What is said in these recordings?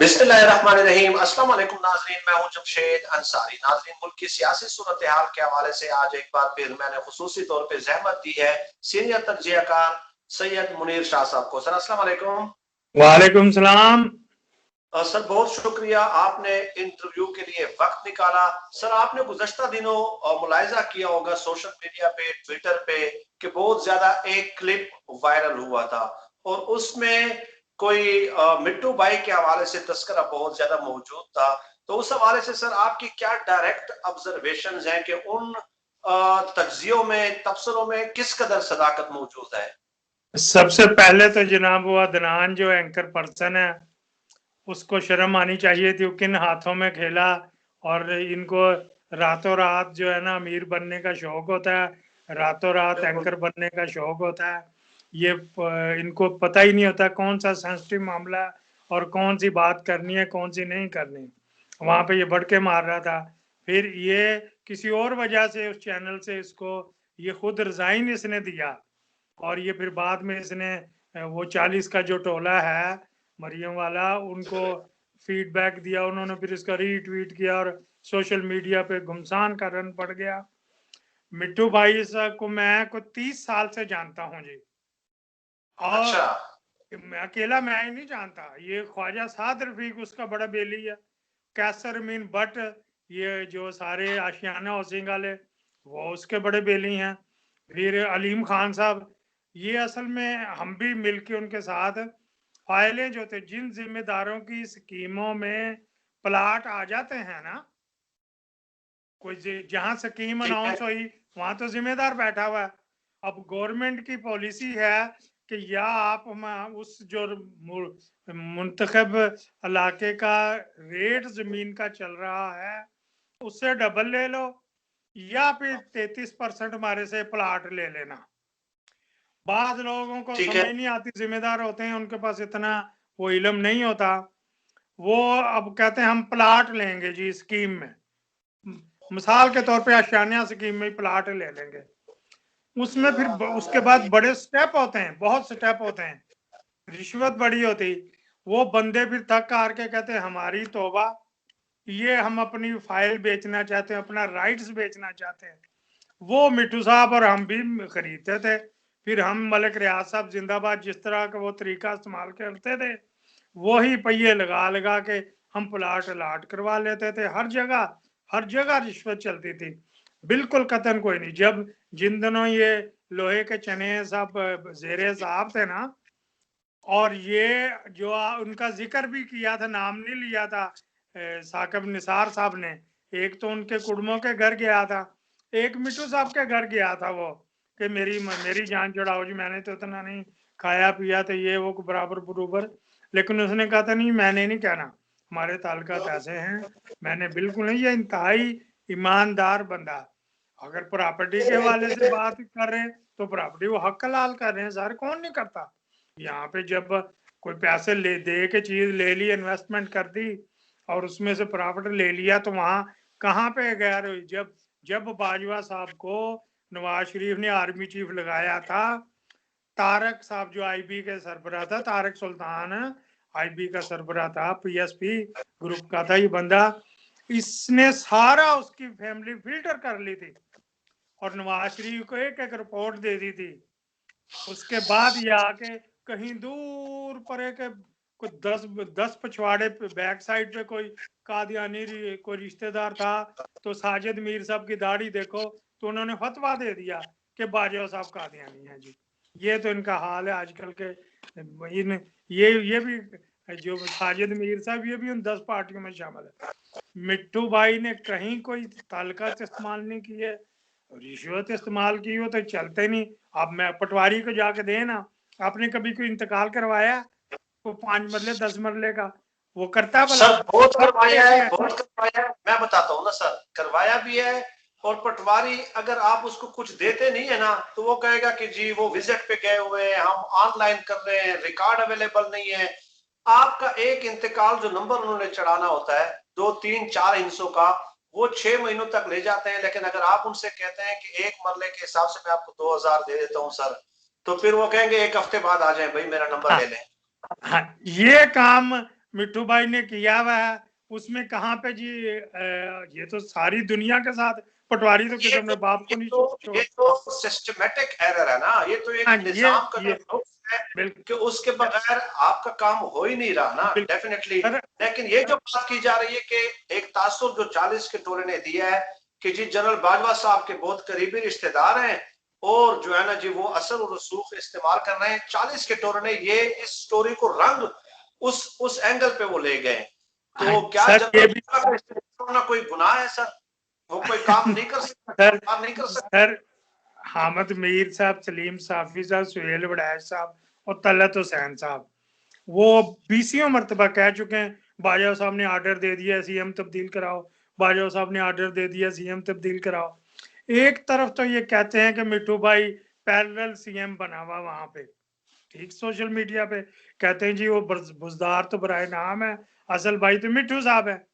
बिस्मिल्लाहिर्रहमानिर्रहीम। अस्सलाम वालेकुम नाज़रीन, मैं हूं जमशेद अंसारी। नाज़रीन, मुल्क की सियासी सूरत हाल के हवाले से आज एक बार फिर मैंने खुसूसी तौर पे जहमत दी है सीनियर तज्जियाकार सैयद मुनीर शाह साहब को। सर अस्सलाम वालेकुम। वालेकुम सलाम। सर बहुत शुक्रिया, आपने इंटरव्यू के लिए वक्त निकाला। सर आपने गुज़श्ता दिनों मुलाहिजा किया होगा सोशल मीडिया पे, ट्विटर पे, कि बहुत ज्यादा एक क्लिप वायरल हुआ था और उसमें कोई मिट्टू भाई के हवाले से तस्करा बहुत ज्यादा मौजूद था। तो उस हवाले से सर आपकी क्या डायरेक्ट ऑब्जर्वेशंस हैं कि उन तज्जियों में, तबसरों में किस कदर सदाकत मौजूद है? सबसे पहले तो जनाब वो अदनान जो एंकर पर्सन है उसको शर्म आनी चाहिए थी, किन हाथों में खेला। और इनको रातों रात जो है ना अमीर बनने का शौक होता है, रातों रात एंकर बनने का शौक होता है। ये इनको पता ही नहीं होता कौन सा सेंसिटिव मामला है और कौन सी बात करनी है कौन सी नहीं करनी। वहां पे ये भड़के मार रहा था। फिर ये किसी और वजह से उस चैनल से इसको ये खुद रिजाइन इसने दिया और ये फिर बाद में इसने वो 40 का जो टोला है मरियम वाला उनको फीडबैक दिया, उन्होंने फिर इसका रीट्वीट किया और सोशल मीडिया पे घुमसान का रन पड़ गया। मिट्टू भाई को मैं को 30 साल से जानता हूँ जी। और अच्छा। मैं अकेला मैं ही नहीं जानता, ये ख्वाजा साद रफीक उसका बड़ा बेली है, कैसर मीन बट ये जो सारे आशियाना हाउसिंग वाले वो उसके बड़े बेली हैं। फिर अलीम खान साहब, ये असल में हम भी मिलके उनके साथ फाइलें जो थे, जिन जिम्मेदारों की स्कीमों में प्लाट आ जाते हैं ना, कोई जहां स्कीम अनाउंस हुई वहां तो जिम्मेदार बैठा हुआ है। अब गवर्नमेंट की पॉलिसी है कि या आप उस जो मुंतखब इलाके का रेट जमीन का चल रहा है उससे डबल ले लो या फिर 33% हमारे से प्लाट ले लेना। बाद लोगों को समझ नहीं आती, जिम्मेदार होते हैं उनके पास इतना वो इल्म नहीं होता। वो अब कहते हैं हम प्लाट लेंगे जी स्कीम में, मिसाल के तौर पे आशियाना स्कीम में प्लाट ले लेंगे। उसमें फिर उसके बाद बड़े स्टेप होते हैं, बहुत स्टेप होते हैं, रिश्वत बड़ी होती। वो बंदे फिर थक हार के कहते हैं हमारी तौबा, ये हम अपनी फाइल बेचना चाहते हैं, अपना राइट्स बेचना चाहते हैं। वो मिट्टू साहब और हम भी खरीदते थे। फिर हम मलिक रियाज साहब जिंदाबाद जिस तरह का वो तरीका इस्तेमाल करते थे वही पहिए लगा लगा के हम प्लाट अलाट करवा लेते थे। हर जगह रिश्वत चलती थी, बिल्कुल कतन कोई नहीं। जब जिन दिनों ये लोहे के चने साहब जेरे साहब थे ना, और ये जो उनका जिक्र भी किया था, नाम नहीं लिया था साकिब निसार साहब ने, एक तो उनके कुड़मों के घर गया था, एक मिट्टू साहब के घर गया था वो कि मेरी जान छुड़ाओ जी, मैंने तो इतना नहीं खाया पिया तो ये वो बराबर बरूबर। लेकिन उसने कहा था नहीं मैंने नहीं कहना, हमारे ताल्लुकात ऐसे हैं, मैंने बिल्कुल नहीं। ये इंतहाई ईमानदार बंदा। अगर प्रॉपर्टी के हवाले से बात कर रहे हैं तो प्रॉपर्टी वो हक हलाल कर रहे हैं सर, कौन नहीं करता। यहाँ पे जब कोई पैसे ले दे के चीज ले ली, इन्वेस्टमेंट कर दी और उसमें से प्रॉफिट ले लिया तो वहां कहाँ पे गैर हुई। जब बाजवा साहब को नवाज शरीफ ने आर्मी चीफ लगाया था, तारक साहब जो आईबी के सरबराह था, तारक सुल्तान आईबी का सरबराह था, पीएसपी ग्रुप का था ये बंदा, इसने सारा उसकी फैमिली फिल्टर कर ली थी और नवाज शरीफ को एक एक रिपोर्ट दे दी थी। उसके बाद ये आके कहीं दूर पर एक कोई 10 पछवाड़े बैक साइड पे कोई कादियानी कोई रिश्तेदार था, तो साजिद मीर साहब की दाढ़ी देखो तो उन्होंने फतवा दे दिया कि बाजवा साहब कादियानी है जी। ये तो इनका हाल है आजकल के। इन ये भी जो साजिद मीर साहब ये भी उन 10 पार्टियों में शामिल है। मिट्टू भाई ने कहीं कोई ताल्लुकात इस्तेमाल नहीं किए, रिश्वत इस्तेमाल की हो तो चलते नहीं। अब मैं पटवारी को जाके दे ना, आपने कभी कोई इंतकाल करवाया वो 5 मरले 10 मरले का, वो करता भला? सर बहुत करवाया है, बहुत करवाया है। मैं बताता हूँ ना सर, करवाया भी है। और पटवारी अगर आप उसको कुछ देते नहीं है ना तो वो कहेगा कि जी वो विजिट पे गए हुए हैं, हम ऑनलाइन कर रहे हैं, रिकॉर्ड अवेलेबल नहीं है। आपका एक इंतकाल जो नंबर उन्होंने चढ़ाना होता है 2 3 4 हिस्सों का, वो 6 महीनों तक ले जाते हैं। लेकिन अगर आप उनसे कहते हैं कि एक मरले के हिसाब से मैं आपको 2000 दे देता हूँ सर, तो फिर वो कहेंगे एक हफ्ते बाद आ जाए भाई, मेरा नंबर ले लें। हाँ, ये काम मिट्टू भाई ने किया हुआ है, उसमें कहाँ पे जी ये तो सारी दुनिया के साथ पटवारी तो किसी अपने बाप को नहीं छोड़। ये तो सिस्टमेटिक एरर है ना, ये तो एक हाँ, निजाम का ये है बिल्कुल कि उसके बगैर आपका काम हो ही नहीं रहा ना, डेफिनेटली। लेकिन ये जो बात की जा रही है कि एक तासुर जो 40 के टोले ने दिया है कि जी जनरल बाजवा साहब के बहुत करीबी रिश्तेदार हैं और जो है ना जी वो असर और रसूख इस्तेमाल कर रहे हैं, 40 के टोले ने ये इस स्टोरी को रंग उस एंगल पे वो ले गए। तो क्या जनरल कोई गुनाह है सर? वो कोई काम नहीं कर सकता सर हामिद मीर साहब, सलीम साफी साहब, सुहेल वड़ैच साहब और तलत हुसैन साहब वो 20 मरतबा कह चुके हैं बाजवा साहब ने ऑर्डर दे दिया सीएम तब्दील कराओ, बाजवा साहब ने ऑर्डर दे दिया सीएम तब्दील कराओ। एक तरफ तो ये कहते हैं कि मिट्टू भाई पैरेलल सीएम बना हुआ वहां पे, ठीक, सोशल मीडिया पे कहते हैं जी वो बुजदार तो बराए नाम है, असल भाई तो मिट्टू साहब है।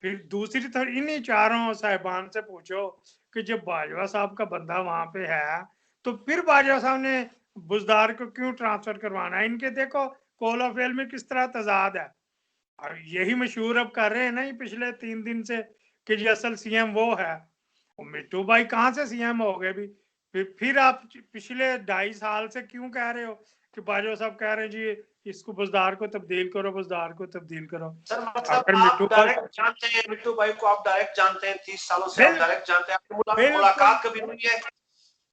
फिर दूसरी तरफ इन्हीं चारों साहिबान से पूछो कि जब बाजवा साहब का बंदा वहां पे है तो फिर बाजवा साहब ने बुजदार को क्यों ट्रांसफर करवाना है? इनके देखो कॉल ऑफ वेल में किस तरह तजाद है। और यही मशहूर अब कर रहे हैं ना पिछले 3 दिन से कि जी असल सीएम वो है। मिट्टू भाई कहाँ से सीएम हो गए भी? फिर आप पिछले 2.5 साल से क्यों कह रहे हो कि बाजवा साहब कह रहे हैं जी इसको बुजदार को तब्दील करो, बुजदार को तब्दील करो। सर मतलब आप डायरेक्ट जानते हैं मिट्टू भाई को, आप डायरेक्ट जानते हैं, 30 सालों से आप डायरेक्ट जानते हैं, आपकी मुलाकात कभी हुई है?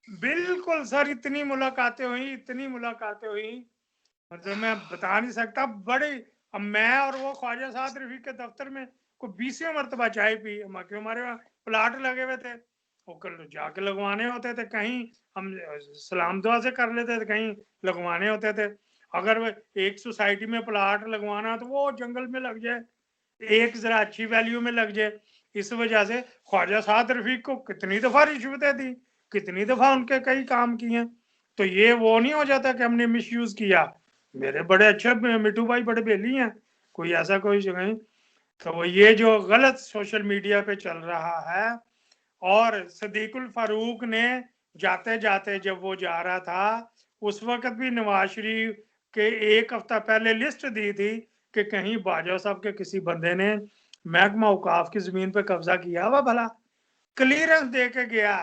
बिल्कुल सर, इतनी मुलाकातें हुई मतलब मैं बता नहीं सकता। बड़ी अब मैं और वो ख्वाजा साद रफीक के दफ्तर में को 20 मरतबा चाय पी, हमारे वहाँ प्लाट लगे हुए थे, वो कल जाके लगवाने होते थे, कहीं हम सलाम दुआ से कर लेते थे, कहीं लगवाने होते थे। अगर एक सोसाइटी में प्लाट लगवाना तो वो जंगल में लग जाए, एक जरा अच्छी वैल्यू में लग जाए। इस वजह से ख्वाजा साद रफीक को कितनी दफा रिश्वतें दी, कितनी दफा उनके कई काम किए। तो ये वो नहीं हो जाता कि हमने मिसयूज किया। मेरे बड़े अच्छे मिट्टू भाई बड़े बेली हैं, कोई ऐसा कोई जगह नहीं। तो ये जो गलत सोशल मीडिया पे चल रहा है, और सदीकुल फारूक ने जाते जाते जब वो जा रहा था उस वक्त भी नवाज शरीफ के एक हफ्ता पहले लिस्ट दी थी कि कहीं बाजवा साहब के किसी बंदे ने महकमा औकाफ की जमीन पे कब्जा किया हुआ, भला क्लियरेंस दे के गया।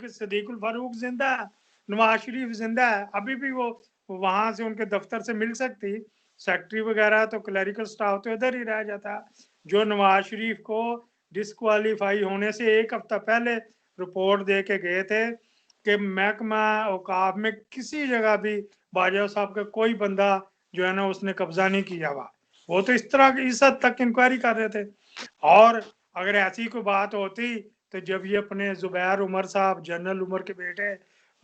सदीकुल फारूक जिंदा है, नवाज शरीफ जिंदा है, अभी भी वो वहां से उनके दफ्तर से मिल सकती, सेक्रेटरी वगैरह तो क्लरिकल स्टाफ तो इधर ही रह जाता। जो नवाज शरीफ को डिस्क्वालीफाई होने से एक हफ्ता पहले रिपोर्ट दे के गए थे कि महकमा औकाफ में किसी जगह भी बाजवा साहब का कोई बंदा जो है ना उसने कब्जा नहीं किया हुआ। वो तो इस तरह इस हद तक इंक्वायरी कर रहे थे। और अगर ऐसी कोई बात होती तो जब ये अपने जुबैर उमर साहब जनरल उमर के बेटे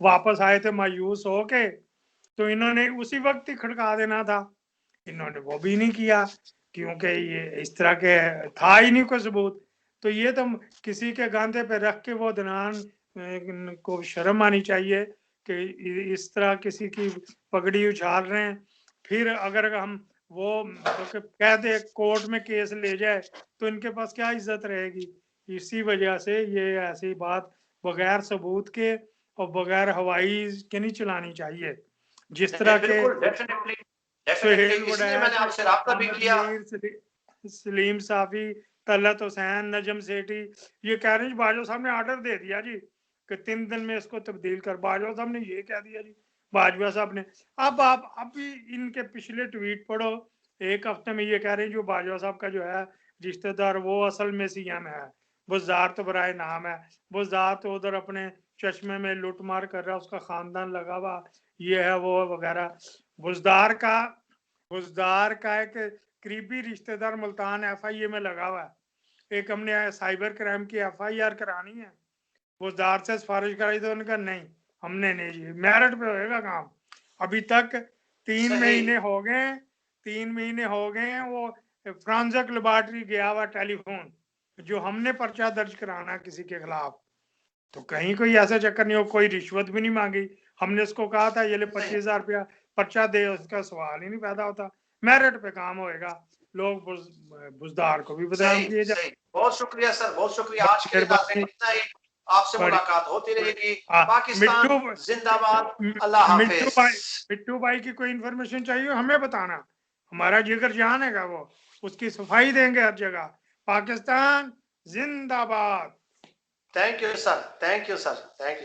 वापस आए थे मायूस होके, तो इन्होंने उसी वक्त ही खड़का देना था, इन्होंने वो भी नहीं किया क्योंकि ये इस तरह के था ही नहीं कोई सबूत। तो ये तो किसी के गांधे पे रख के वो दनान को शर्म आनी चाहिए कि इस तरह किसी की पगड़ी उछाल रहे हैं। फिर अगर हम वो तो कह दे कोर्ट में केस ले जाए तो इनके पास क्या इज्जत रहेगी। इसी वजह से ये ऐसी बात बगैर सबूत के और बगैर हवाई के नहीं चलानी चाहिए। जिस तरह के मैंने आपसे राब्ता भी किया, सलीम साफी, तलत हुसैन, नजम सेठी ये कह रहे हैं बाजवा साहब ने ऑर्डर दे दिया जी कि 3 दिन में इसको तब्दील कर। बाजवा साहब ने ये कह दिया जी, बाजवा साहब ने। अब आप अभी इनके पिछले ट्वीट पढ़ो, एक हफ्ते में ये कह रहे हैं जो बाजवा साहब का जो है रिश्तेदार वो असल में सीएम है, बुजदार तो बराए नाम है, बुजदार तो उधर अपने चश्मे में लूटमार कर रहा है, उसका खानदान लगा हुआ ये है वो वगैरह। बुजदार का एक करीबी रिश्तेदार मुल्तान एफआईए में लगा हुआ है। एक हमने साइबर क्राइम की एफआईआर करानी है, बुजदार से सिफारिश कराई तो उन्होंने कहा नहीं हमने नहीं जी, मेरिट पे होएगा काम। अभी तक 3 महीने हो गए, 3 महीने हो गए हैं वो फ्रांसिक लेबोरेटरी गया हुआ टेलीफोन, जो हमने पर्चा दर्ज कराना किसी के खिलाफ तो कहीं कोई ऐसा चक्कर नहीं हो, कोई रिश्वत भी नहीं मांगी। हमने उसको कहा था ये ले 25,000 रुपया पर्चा दे, उसका सवाल ही नहीं पैदा होता, मेरिट पे काम होएगा। लोग बुजदार को भी बदनाम किए जाए। बहुत शुक्रिया सर, बहुत शुक्रिया। आज के लिए इतना ही, आपसे मुलाकात होती रहेगी। पाकिस्तान जिंदाबाद, अल्लाह हाफिज। मिट्टू भाई की कोई इन्फॉर्मेशन चाहिए हमें बताना, हमारा जिगर जान है वो, उसकी सफाई देंगे हर जगह। पाकिस्तान जिंदाबाद। Thank you sir, thank you sir, thank you.